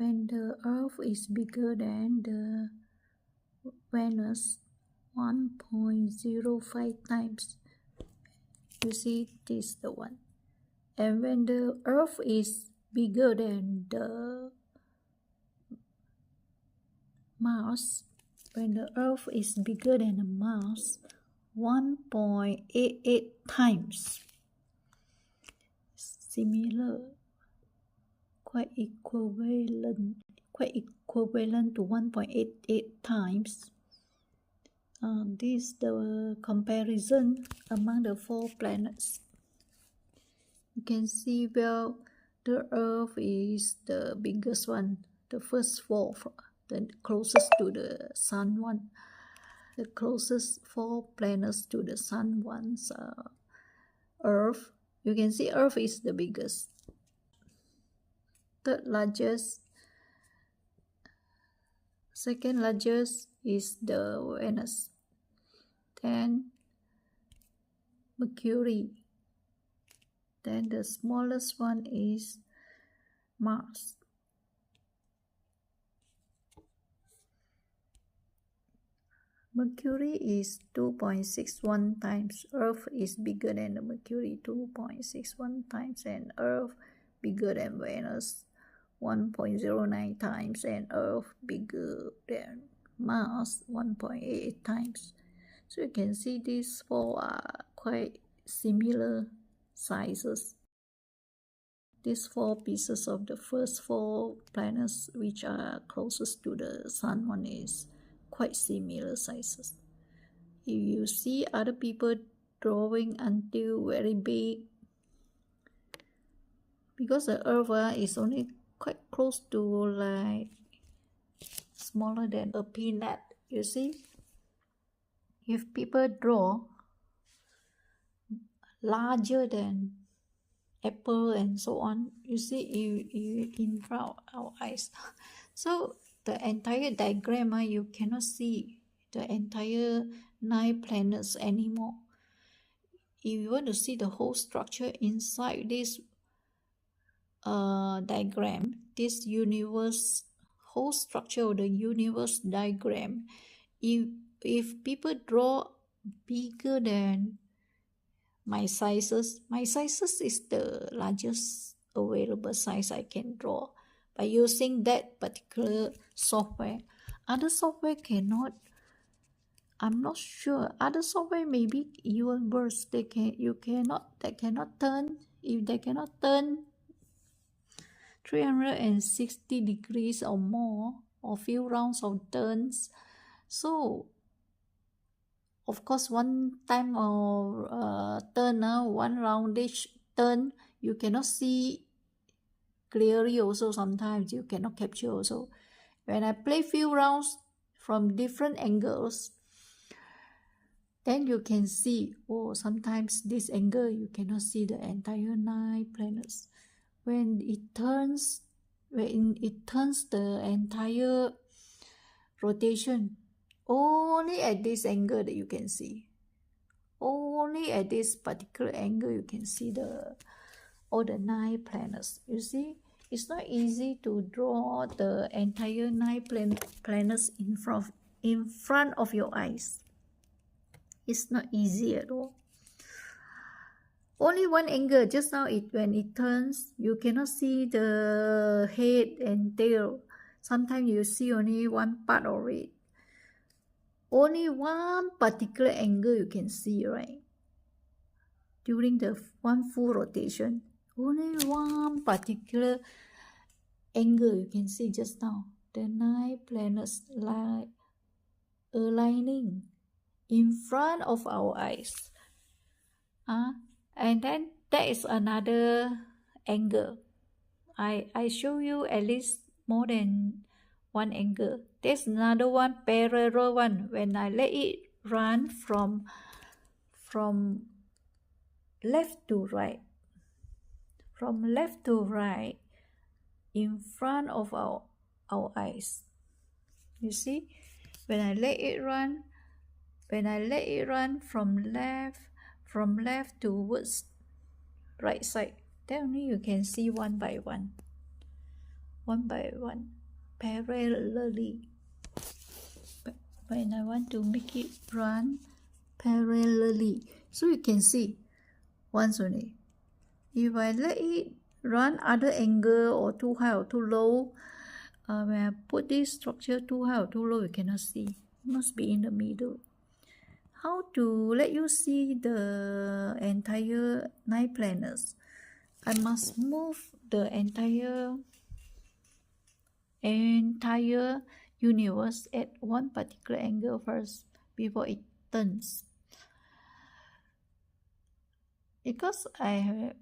when the Earth is bigger than the Venus 1.05 times. You see, this is the one. And when the Earth is bigger than the Mars, when the Earth is bigger than the Mars 1.88 times. Similar, quite equivalent to 1.88 times. This is the comparison among the 4 planets. You can see, well, the Earth is the biggest one, the first 4, the closest to the Sun one. The closest 4 planets to the Sun ones are Earth. You can see Earth is the biggest. Third largest. Second largest is the Venus. Then Mercury. Then the smallest one is Mars. Mercury is 2.61 times. Earth is bigger than the Mercury, 2.61 times, and Earth bigger than Venus, 1.09 times, and Earth bigger than Mars, 1.88 times. So you can see these 4 are quite similar sizes. These 4 pieces of the first 4 planets, which are closest to the Sun one, is quite similar sizes. If you see other people drawing until very big, because the Earth is only quite close to like smaller than a peanut, you see. If people draw larger than apple and so on, you see, in front of our eyes. So the entire diagram, you cannot see the entire 9 planets anymore. If you want to see the whole structure inside this diagram, this universe, whole structure of the universe diagram, if people draw bigger than my sizes is the largest available size I can draw by using that particular software. Other software cannot. I'm not sure. Other software maybe even worse. They cannot turn. If they cannot turn 360 degrees or more, or few rounds of turns, so of course one time of turn, one roundish turn, you cannot see clearly. Also sometimes you cannot capture also. When I play few rounds from different angles, then you can see, sometimes this angle you cannot see the entire 9 planets. When it turns the entire rotation, only at this angle that you can see. Only at this particular angle you can see all the 9 planets. You see, it's not easy to draw the entire 9 planets in front of your eyes. It's not easy at all. Only one angle. Just now, when it turns, you cannot see the head and tail. Sometimes you see only one part of it. Only one particular angle you can see, right? During the one full rotation, only one particular angle you can see just now. The 9 planets aligning in front of our eyes. And then that is another angle. I show you at least more than one angle. There's another one, parallel one. When I let it run from left to right, in front of our eyes. You see, when I let it run from left towards right side, then only you can see one by one. one by one, parallelly. But when I want to make it run parallelly, so you can see once only. If I let it run other angle or too high or too low, when I put this structure too high or too low, you cannot see. It must be in the middle. How to let you see the entire 9 planets? I must move the entire universe at one particular angle first before it turns. Because I have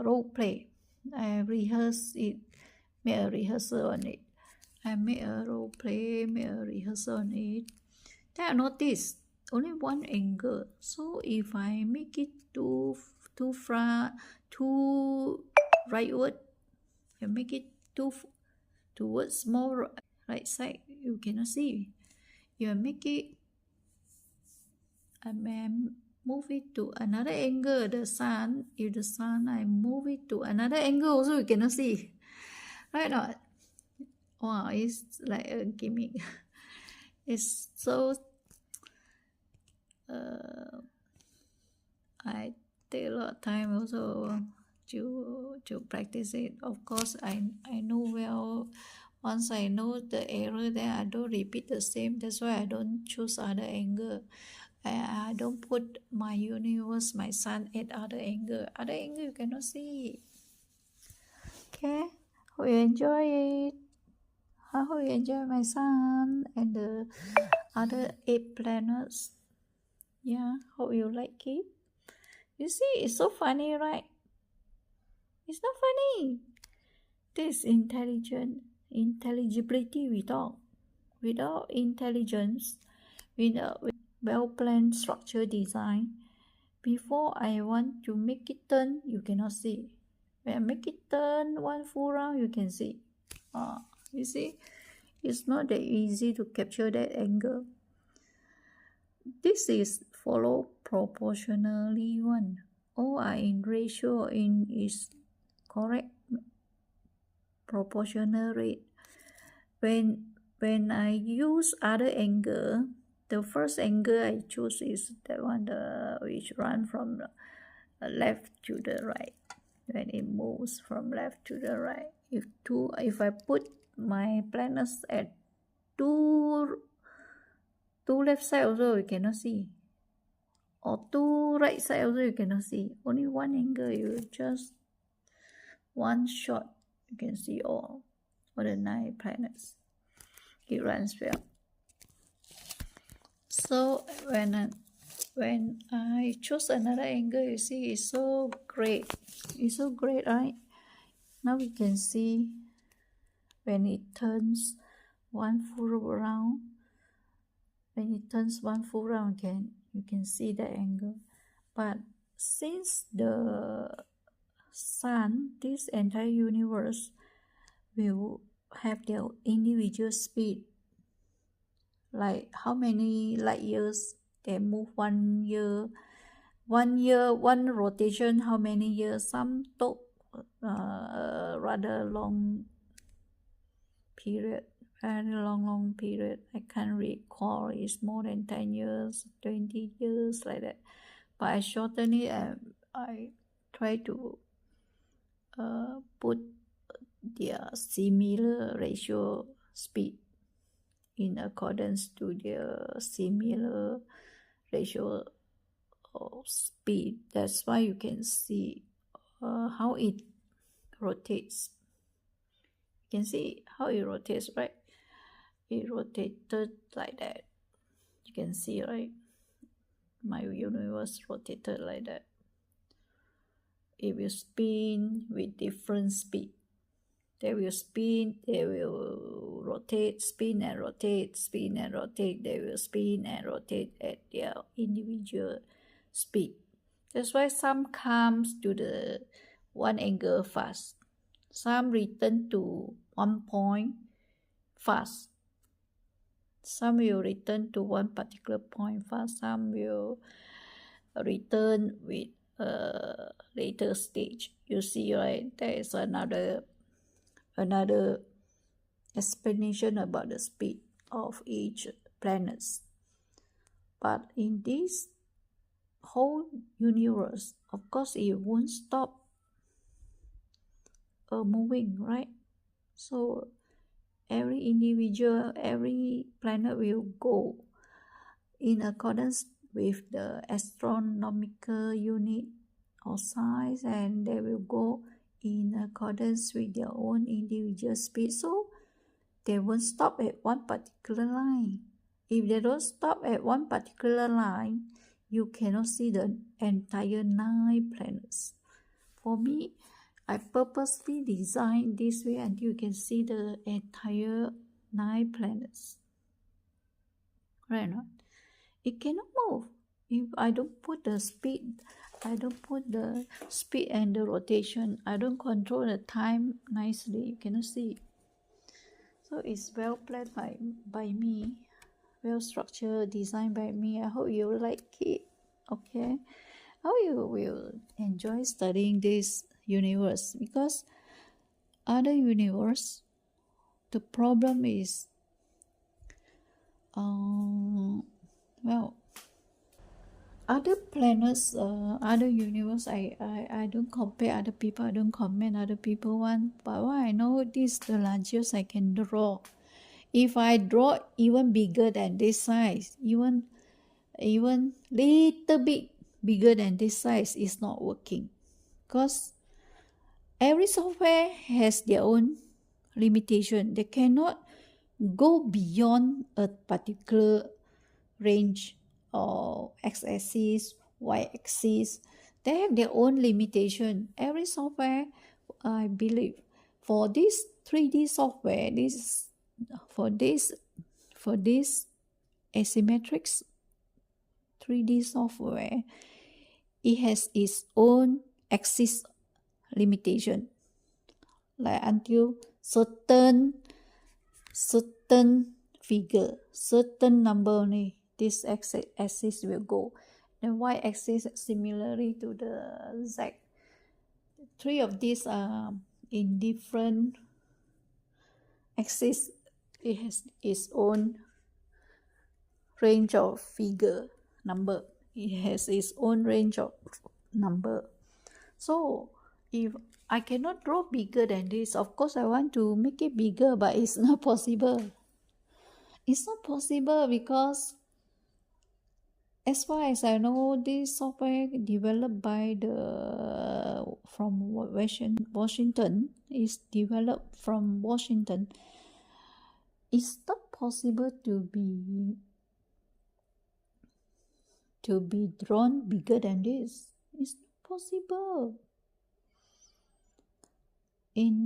role play, I rehearse it, make a rehearsal on it. I make a role play, make a rehearsal on it. Then I notice only one angle. So if I make it too rightward, I make it towards more right side, you cannot see. If I make it, I may move it to another angle, the sun. If the sun, I move it to another angle also, you cannot see. Right or not? Wow, it's like a gimmick. It's so I take a lot of time also to practice it. Of course, I know well. Once I know the error, then I don't repeat the same. That's why I don't choose other angle. I don't put my universe, my sun at other angle. Other angle you cannot see. Okay, hope you enjoy it. I hope you enjoy my sun and the other 8 planets. Yeah, hope you like it. You see, it's so funny, right? It's not funny. This intelligibility without intelligence, without well-planned structure design. Before I want to make it turn, you cannot see. When I make it turn one full round, you can see. You see, it's not that easy to capture that angle. This is follow proportionally one. All are in ratio in is correct proportional rate. When I use other angle, the first angle I choose is that one, which run from the left to the right. When it moves from left to the right, if I put my planets at two left side also, you cannot see, or two right side also, you cannot see. Only one angle, you just one shot, you can see all the 9 planets. It runs well. So when I choose another angle, you see, it's so great. It's so great, right? Now we can see when it turns one full round. When it turns one full round, you can see the angle. But since the sun, this entire universe will have their individual speed, like how many light years they move 1 year, one rotation, how many years? Some took rather long period, very long period. I can't recall. It's more than 10 years, 20 years, like that. But I shorten it, and I try to put their similar ratio speed in accordance to their similar ratio of speed. That's why you can see how it rotates. You can see how it rotates, right? It rotated like that. You can see, right? My universe rotated like that. It will spin with different speed. They will spin, they will rotate, spin and rotate, spin and rotate. They will spin and rotate at their individual speed. That's why some comes to the one angle fast. Some return to one point fast. Some will return to one particular point fast. Some will return with a later stage. You see, right? There is another another explanation about the speed of each planets. But in this whole universe, of course, it won't stop moving, right? So every individual, every planet will go in accordance with the astronomical unit or size, and they will go in accordance with their own individual speed. So they won't stop at one particular line. If they don't stop at one particular line, you cannot see the entire 9 planets. For me, I purposely designed this way until you can see the entire 9 planets. Right? Not? It cannot move if I don't put the speed. I don't put the speed and the rotation. I don't control the time nicely. You cannot see. So it's well planned by me, well structured, designed by me. I hope you like it. Okay, I hope you will enjoy studying this universe, because other universe, the problem is, well, other planets, other universe, I don't compare other people, I don't comment other people one, but what I know, this is the largest I can draw. If I draw even bigger than this size, even little bit bigger than this size, is not working, because every software has their own limitation. They cannot go beyond a particular range or x-axis, y-axis. They have their own limitation. Every software, I believe, for this 3D software, for this asymmetric 3D software, it has its own axis limitation, like until certain figure, certain number only, this axis will go. The y-axis similarly to the z. 3 of these are in different axis. It has its own range of figure number. It has its own range of number. So if I cannot draw bigger than this, of course I want to make it bigger, but it's not possible. It's not possible because, as far as I know, this software developed by Washington, is developed from Washington. It's not possible to be drawn bigger than this. It's not possible. In